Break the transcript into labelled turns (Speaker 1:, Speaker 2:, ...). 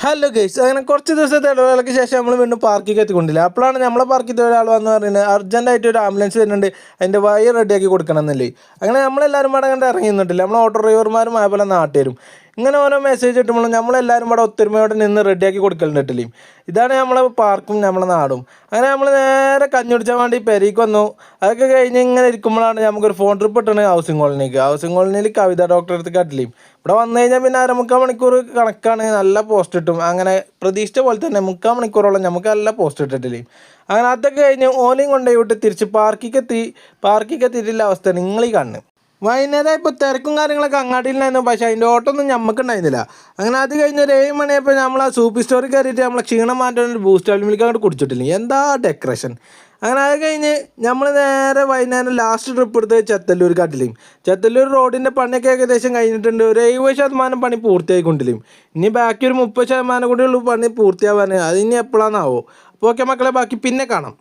Speaker 1: Hello guys, അങ്ങനെ കുറച്ച് ദിവസത്തെ ഇടവേളയ്ക്ക് ശേഷം നമ്മൾ വീണ്ടും പാർക്കിലേക്ക് എത്തിക്കൊണ്ടില്ല. അപ്പോഴാണ് നമ്മളെ പാർക്കിൽ ഒരാൾ വന്ന് പറയുന്നത് അർജൻറ്റായിട്ട് ഒരു ആംബുലൻസ് വരുന്നുണ്ട്, അതിൻ്റെ വയർ റെഡിയാക്കി കൊടുക്കണം എന്നല്ലേ. അങ്ങനെ നമ്മളെല്ലാവരും ഇവിടെ കണ്ട് ഇറങ്ങി നിന്നിട്ടില്ല. നമ്മൾ ഓട്ടോ ഡ്രൈവർമാരും അതേപോലെ നാട്ടുകാരും ഇങ്ങനെ ഓരോ മെസ്സേജ് കിട്ടുമ്പോഴും നമ്മളെല്ലാവരും ഇവിടെ ഒത്തൊരുമയോടെ നിന്ന് റെഡിയാക്കി കൊടുക്കലുണ്ടല്ലേ. ഇതാണ് നമ്മളെ പാർക്കും നമ്മളെ നാടും. അങ്ങനെ നമ്മൾ നേരെ കഞ്ഞി കുടിച്ചാൻ വേണ്ടി പെരേക്ക് വന്നു. അതൊക്കെ കഴിഞ്ഞ് ഇങ്ങനെ ഇരിക്കുമ്പോഴാണ് നമുക്കൊരു ഫോൺ ട്രിപ്പ് കിട്ടുന്നത് ഹൗസിംഗ് കോളനിയിൽ കവിത ഡോക്ടറെ അടുത്ത് കാട്ടില്ലേ. ഇവിടെ വന്നു കഴിഞ്ഞാൽ പിന്നെ 1/4 മണിക്കൂർ കണക്കാണ്, നല്ല പോസ്റ്റ് കിട്ടും. അങ്ങനെ പ്രതീക്ഷിച്ച പോലെ തന്നെ 3/4 മണിക്കൂറോളം നമുക്ക് നല്ല പോസ്റ്റ് ഇട്ടിട്ടില്ലേ. അങ്ങനെ അതൊക്കെ കഴിഞ്ഞ് ഓലയും കൊണ്ടുപോയി വിട്ട് തിരിച്ച് പാർക്കിക്ക് എത്തിയിട്ടില്ല അവസ്ഥ നിങ്ങൾ ഈ കാണുന്നത്. വൈകുന്നേരം ഇപ്പോൾ തിരക്കും കാര്യങ്ങളൊക്കെ അങ്ങാടിയിലായിരുന്നു, പക്ഷേ അതിൻ്റെ ഓട്ടമൊന്നും നമുക്ക് ഉണ്ടായിരുന്നില്ല. അങ്ങനെ അത് കഴിഞ്ഞ് ഒരു 7 മണിയപ്പോൾ നമ്മൾ ആ സൂപ്പർ സ്റ്റോറിൽ കയറിയിട്ട് നമ്മളെ ക്ഷീണം മാറ്റാൻ ഒരു ബൂസ്റ്റ് മിൽക്ക് അങ്ങോട്ട് കുടിച്ചിട്ടില്ല. എന്താ ഡെക്കറേഷൻ. അങ്ങനെ അത് കഴിഞ്ഞ് നമ്മൾ നേരെ വൈകുന്നേരം ലാസ്റ്റ് ട്രിപ്പ് എടുത്ത് ചെത്തല്ലൂർ കാട്ടിലേയും. ചെത്തല്ലൂർ റോഡിൻ്റെ പണിയൊക്കെ ഏകദേശം കഴിഞ്ഞിട്ടുണ്ട്. ഒരു 70% പണി പൂർത്തിയായിക്കൊണ്ടില്ലേയും. ഇനി ബാക്കി ഒരു 30% കൂടി ഉള്ളൂ പണി പൂർത്തിയാവാൻ. അത് ഇനി എപ്പോഴാണെന്നാവോ. അപ്പോൾ ഓക്കെ മക്കളെ, ബാക്കി പിന്നെ കാണാം.